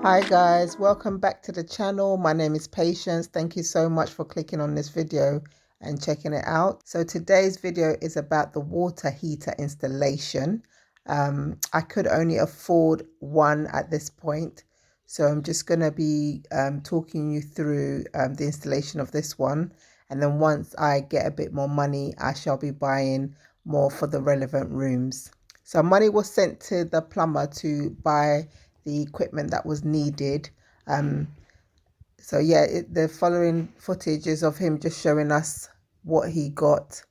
Hi guys, welcome back to the channel. My name is Patience. Thank you so much for clicking on this video and checking it out. So today's video is about the water heater installation. I could only afford one at this point, so I'm just going to be talking you through the installation of this one, and then once I get a bit more money I shall be buying more for the relevant rooms. So money was sent to the plumber to buy the equipment that was needed. So yeah, the following footage is of him just showing us what he got,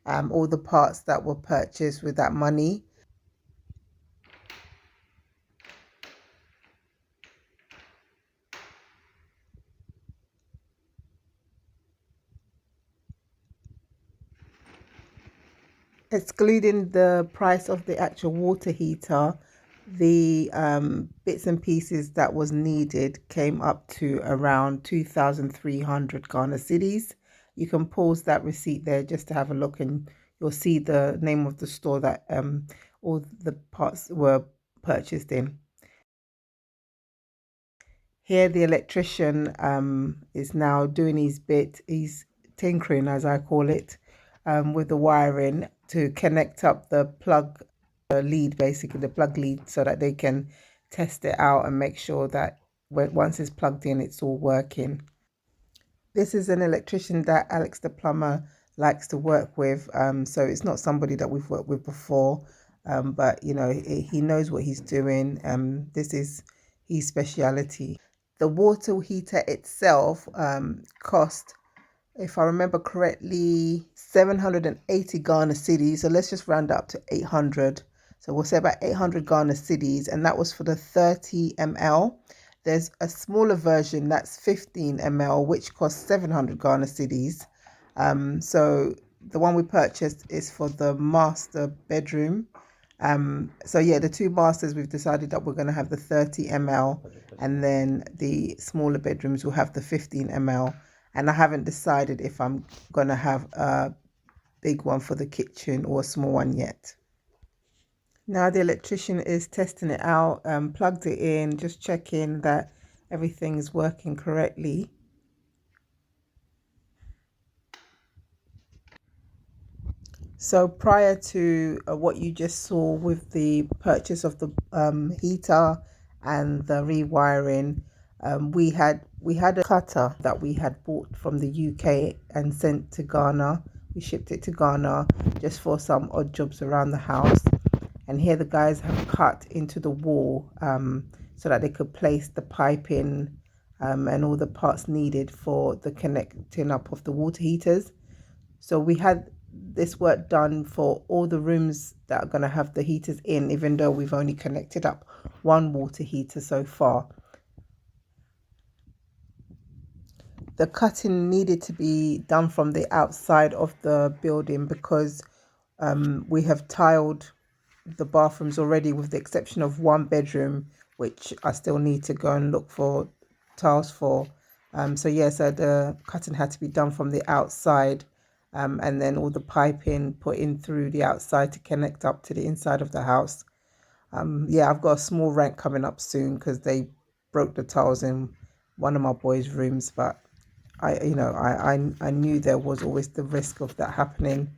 all the parts that were purchased with that money. Excluding the price of the actual water heater, the bits and pieces that was needed came up to around 2,300 Ghana cedis. You can pause that receipt there just to have a look, and you'll see the name of the store that all the parts were purchased in. Here the electrician is now doing his bit. He's tinkering, as I call it, with the wiring to connect up the plug lead, basically the plug lead, so that they can test it out and make sure that once it's plugged in it's all working. This is an electrician that Alex the plumber likes to work with, so it's not somebody that we've worked with before, but you know, he knows what he's doing. This is his speciality. The water heater itself cost, if I remember correctly, 780 Ghana cedis. So let's just round up to 800. So we'll say about 800 Ghana cedis, and that was for the 30 ml. There's a smaller version that's 15 ml, which costs 700 Ghana cedis. So the one we purchased is for the master bedroom. So yeah, the two masters, we've decided that we're going to have the 30 ml, and then the smaller bedrooms will have the 15 ml. And I haven't decided if I'm going to have a big one for the kitchen or a small one yet. Now the electrician is testing it out, plugged it in, just checking that everything's working correctly. So prior to what you just saw with the purchase of the heater and the rewiring, we had a cutter that we had bought from the UK and sent to Ghana. We shipped it to Ghana just for some odd jobs around the house. And here the guys have cut into the wall so that they could place the piping and all the parts needed for the connecting up of the water heaters. So we had this work done for all the rooms that are going to have the heaters in, even though we've only connected up one water heater so far. The cutting needed to be done from the outside of the building because we have tiled the bathrooms already, with the exception of one bedroom, which I still need to go and look for tiles for. So the cutting had to be done from the outside, and then all the piping put in through the outside to connect up to the inside of the house. I've got a small rant coming up soon because they broke the tiles in one of my boys' rooms, but I knew there was always the risk of that happening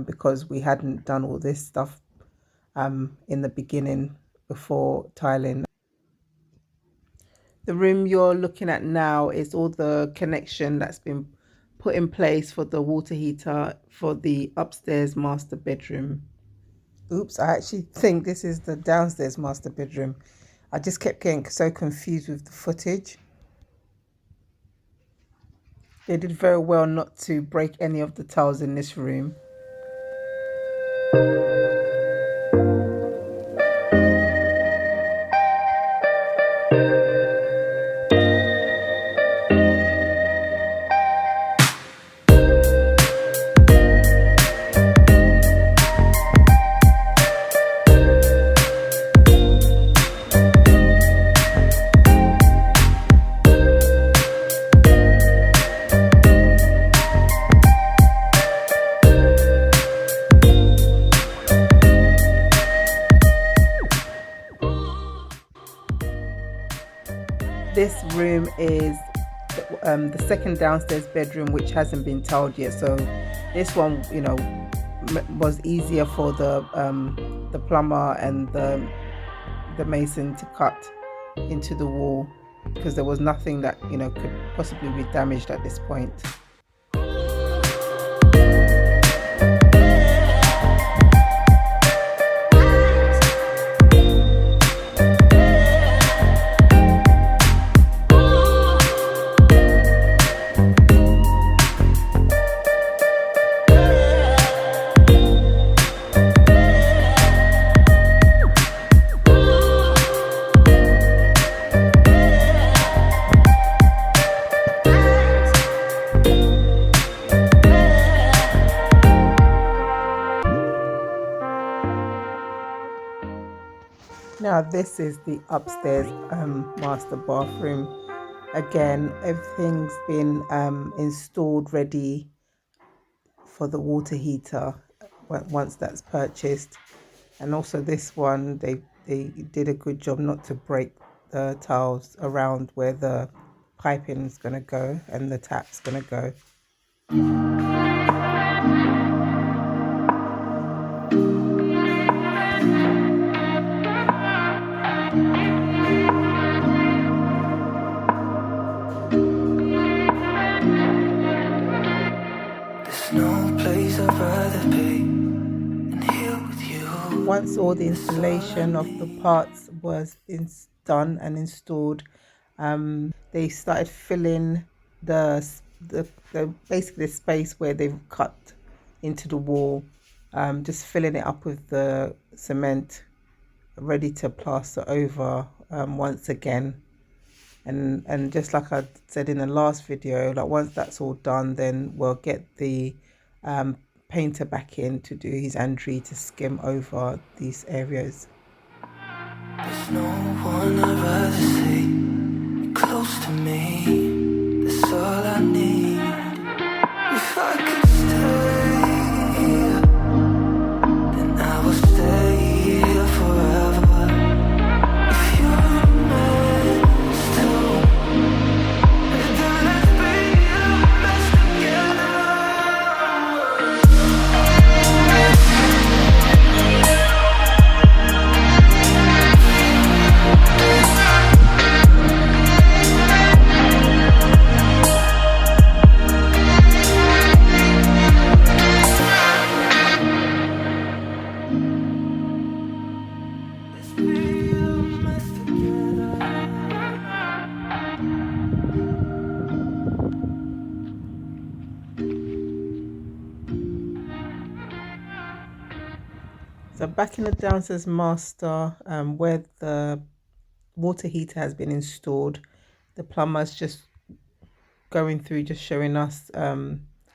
because we hadn't done all this stuff in the beginning before tiling. The room you're looking at now is all the connection that's been put in place for the water heater for the upstairs master bedroom. Oops, I actually think this is the downstairs master bedroom. I just kept getting so confused with the footage. They did very well not to break any of the tiles in this room. This room is the second downstairs bedroom, which hasn't been tiled yet. So this one, you know, was easier for the plumber and the mason to cut into the wall, because there was nothing that, you know, could possibly be damaged at this point. Now this is the upstairs master bathroom. Again, everything's been installed ready for the water heater once that's purchased. And also this one, they did a good job not to break the tiles around where the piping is going to go and the tap's going to go. Once all the installation of the parts was done and installed, they started filling the basically the space where they've cut into the wall, just filling it up with the cement, ready to plaster over once again. And just like I said in the last video, like once that's all done, then we'll get the painter back in to do his entry to skim over these areas. There's no one I'd rather see close to me. That's all I need. If I could stay, then I will stay here forever. If you're meant to, then let's be the best together. So back in the downstairs master, where the water heater has been installed, the plumber's just going through, just showing us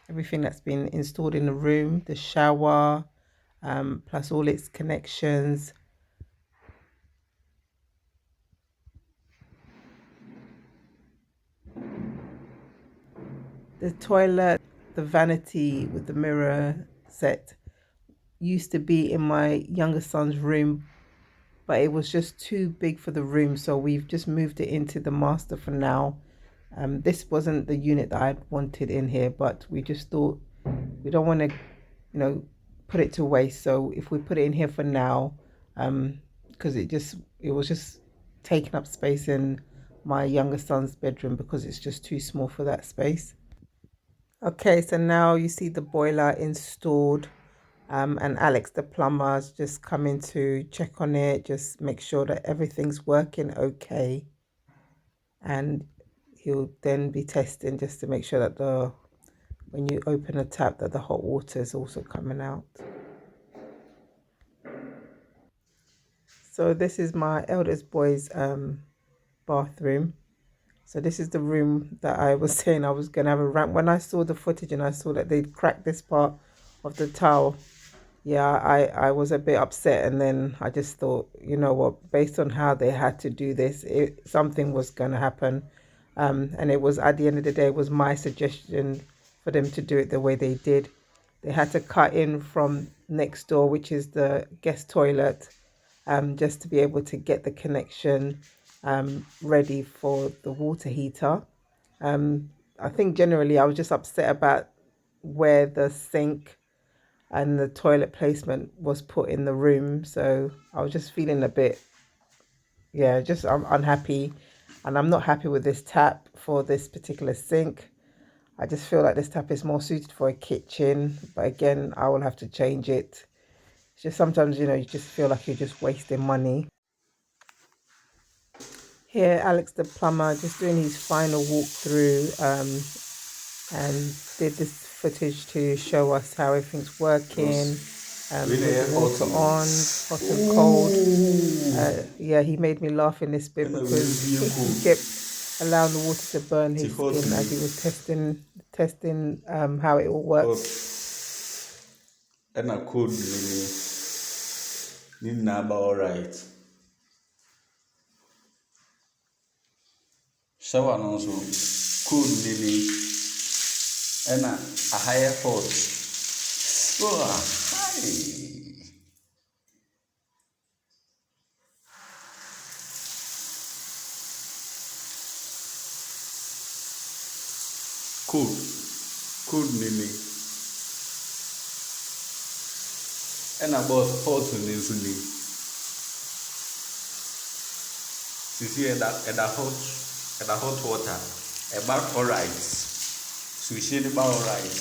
everything that's been installed in the room, the shower, plus all its connections. The toilet, the vanity with the mirror set used to be in my younger son's room, but it was just too big for the room, so we've just moved it into the master for now. This wasn't the unit that I wanted in here, but we just thought we don't want to, you know, put it to waste. So if we put it in here for now, because it was just taking up space in my younger son's bedroom because it's just too small for that space. Okay, so now you see the boiler installed, and Alex the plumber's just coming to check on it, just make sure that everything's working okay, and he'll then be testing just to make sure that when you open the tap that the hot water is also coming out. So this is my eldest boy's bathroom. So this is the room that I was saying I was going to have a rant. When I saw the footage and I saw that they'd cracked this part of the towel, yeah, I was a bit upset. And then I just thought, you know what, based on how they had to do this, something was going to happen. And it was, at the end of the day, it was my suggestion for them to do it the way they did. They had to cut in from next door, which is the guest toilet, just to be able to get the connection ready for the water heater. I think generally I was just upset about where the sink and the toilet placement was put in the room. So I was just feeling a bit, yeah, just I'm unhappy. And I'm not happy with this tap for this particular sink. I just feel like this tap is more suited for a kitchen. But again, I will have to change it. It's just sometimes, you just feel like you're just wasting money. Here, Alex the plumber just doing his final walkthrough and did this footage to show us how everything's working. With the water on, hot and cold. Yeah, he made me laugh in this bit because he kept allowing the water to burn his skin as he was testing how it all works. And I could need number all right. Shower also cool lily and a higher hot. Oh, hi. Cool lily and a boss hot in insulin. See at that hot water about all right. So we share about all right.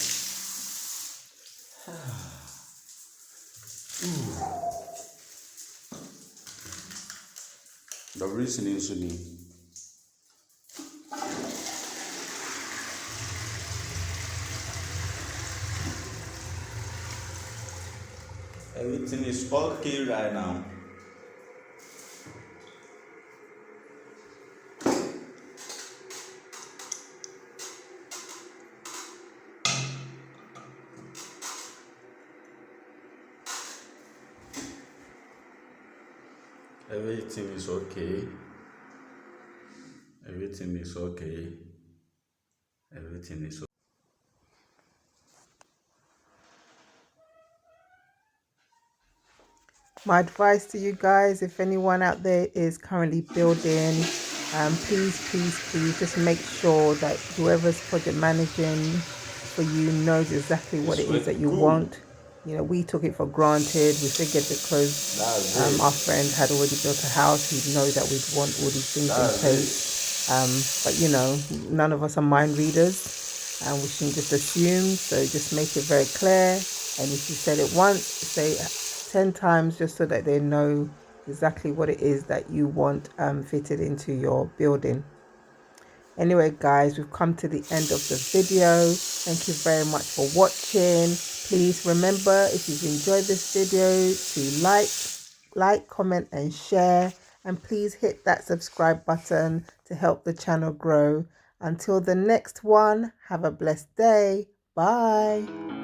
The reason insulin. Everything is okay right now. Everything is okay. Everything is okay. Everything is okay. My advice to you guys, if anyone out there is currently building, please just make sure that whoever's project managing for you knows exactly what it is that you want. We took it for granted. We figured because our friend had already built a house, he'd know that we'd want all these things in place. But none of us are mind readers, and we shouldn't just assume. So just make it very clear. And if you said it once, say 10 times, just so that they know exactly what it is that you want fitted into your building. Anyway, guys, we've come to the end of the video. Thank you very much for watching. Please remember, if you've enjoyed this video, to like, comment and share, and please hit that subscribe button to help the channel grow. Until the next one, have a blessed day. Bye.